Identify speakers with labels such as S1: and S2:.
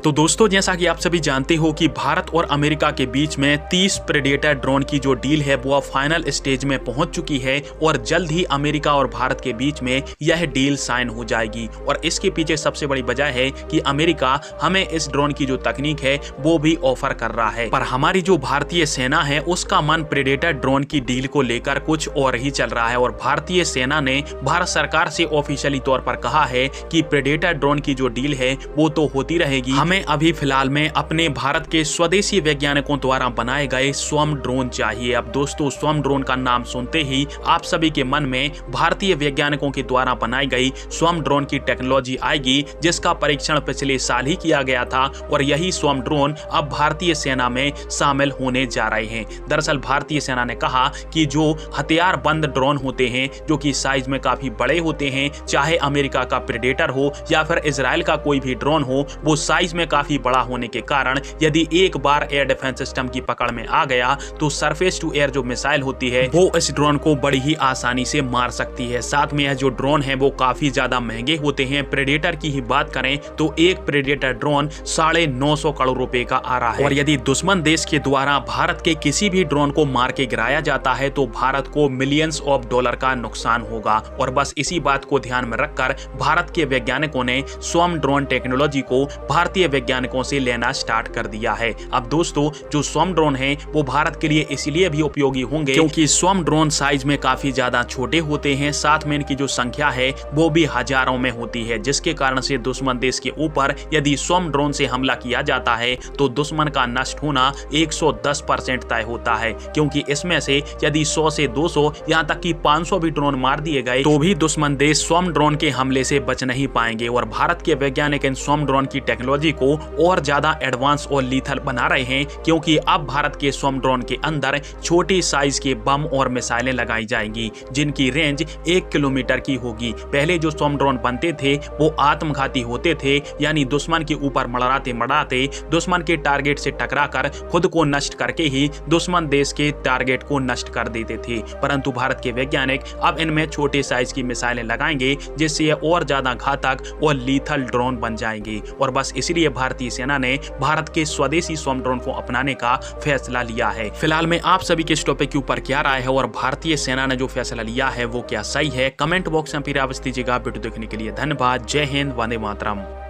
S1: तो दोस्तों, जैसा कि आप सभी जानते हो कि भारत और अमेरिका के बीच में 30 प्रेडेटर ड्रोन की जो डील है वो फाइनल स्टेज में पहुंच चुकी है और जल्द ही अमेरिका और भारत के बीच में यह डील साइन हो जाएगी। और इसके पीछे सबसे बड़ी वजह है कि अमेरिका हमें इस ड्रोन की जो तकनीक है वो भी ऑफर कर रहा है, पर हमारी जो भारतीय सेना है उसका मन प्रेडेटर ड्रोन की डील को लेकर कुछ और ही चल रहा है। और भारतीय सेना ने भारत सरकार से ऑफिशियली तौर पर कहा है कि प्रेडेटर ड्रोन की जो डील है वो तो होती रहेगी, हमें अभी फिलहाल में अपने भारत के स्वदेशी वैज्ञानिकों द्वारा बनाए गए स्वम ड्रोन चाहिए। अब दोस्तों, स्वम ड्रोन का नाम सुनते ही आप सभी के मन में भारतीय वैज्ञानिकों के द्वारा बनाई गई स्वम ड्रोन की टेक्नोलॉजी आएगी, जिसका परीक्षण पिछले साल ही किया गया था और यही स्वम ड्रोन अब भारतीय सेना में शामिल होने जा रहे हैं। दरअसल भारतीय सेना ने कहा कि जो हथियार बंद ड्रोन होते हैं जो कि साइज में काफी बड़े होते हैं, चाहे अमेरिका का प्रेडेटर हो या फिर इजराइल का कोई भी ड्रोन हो, वो साइज में काफी बड़ा होने के कारण यदि एक बार एयर डिफेंस सिस्टम की पकड़ में आ गया तो सरफेस टू एयर जो मिसाइल होती है वो इस ड्रोन को बड़ी ही आसानी से मार सकती है। साथ में यह जो ड्रोन है वो काफी ज्यादा महंगे होते हैं। प्रेडेटर की ही बात करें तो एक प्रेडेटर ड्रोन 950 करोड़ रुपए का आ रहा है और यदि दुश्मन देश के द्वारा भारत के किसी भी ड्रोन को मार के गिराया जाता है तो भारत को मिलियंस ऑफ डॉलर का नुकसान होगा। और बस इसी बात को ध्यान में रखकर भारत के वैज्ञानिकों ने स्वम ड्रोन टेक्नोलॉजी को भारतीय वैज्ञानिकों से लेना स्टार्ट कर दिया है। अब दोस्तों, जो स्वम ड्रोन है वो भारत के लिए इसलिए भी उपयोगी होंगे क्योंकि स्वम ड्रोन साइज में काफी ज्यादा छोटे होते हैं, साथ में इनकी जो संख्या है वो भी हजारों में होती है, जिसके कारण से दुश्मन देश के ऊपर यदि स्वम ड्रोन से हमला किया जाता है तो दुश्मन का नष्ट होना 110% तय होता है, क्योंकि इसमें से यदि 100 से 200 यहाँ तक कि 500 भी ड्रोन मार दिए गए तो भी दुश्मन देश स्वम ड्रोन के हमले से बच नहीं पाएंगे। और भारत के वैज्ञानिक इन स्वम ड्रोन की टेक्नोलॉजी को और ज्यादा एडवांस और लीथल बना रहे हैं, क्योंकि अब भारत के स्वम ड्रोन के अंदर छोटी साइज के बम और मिसाइलें लगाई जाएंगी जिनकी रेंज 1 किलोमीटर की होगी। पहले जो स्वम ड्रोन बनते थे वो आत्मघाती होते थे, यानी दुश्मन के ऊपर मड़ाते मड़ाते दुश्मन के टारगेट से टकराकर खुद को नष्ट करके ही दुश्मन देश के टारगेट को नष्ट कर देते थे। परंतु भारत के वैज्ञानिक अब इनमें छोटे साइज की मिसाइलें लगाएंगे जिससे ये और ज्यादा घातक और लीथल ड्रोन बन जाएंगे। और बस इसलिए भारतीय सेना ने भारत के स्वदेशी स्वम ड्रोन को अपनाने का फैसला लिया है। फिलहाल में आप सभी के इस टॉपिक के ऊपर क्या राय है और भारतीय सेना ने जो फैसला लिया है वो क्या सही है, कमेंट बॉक्स में अपनी राय दीजिएगा। वीडियो देखने के लिए धन्यवाद। जय हिंद, वंदे मातरम।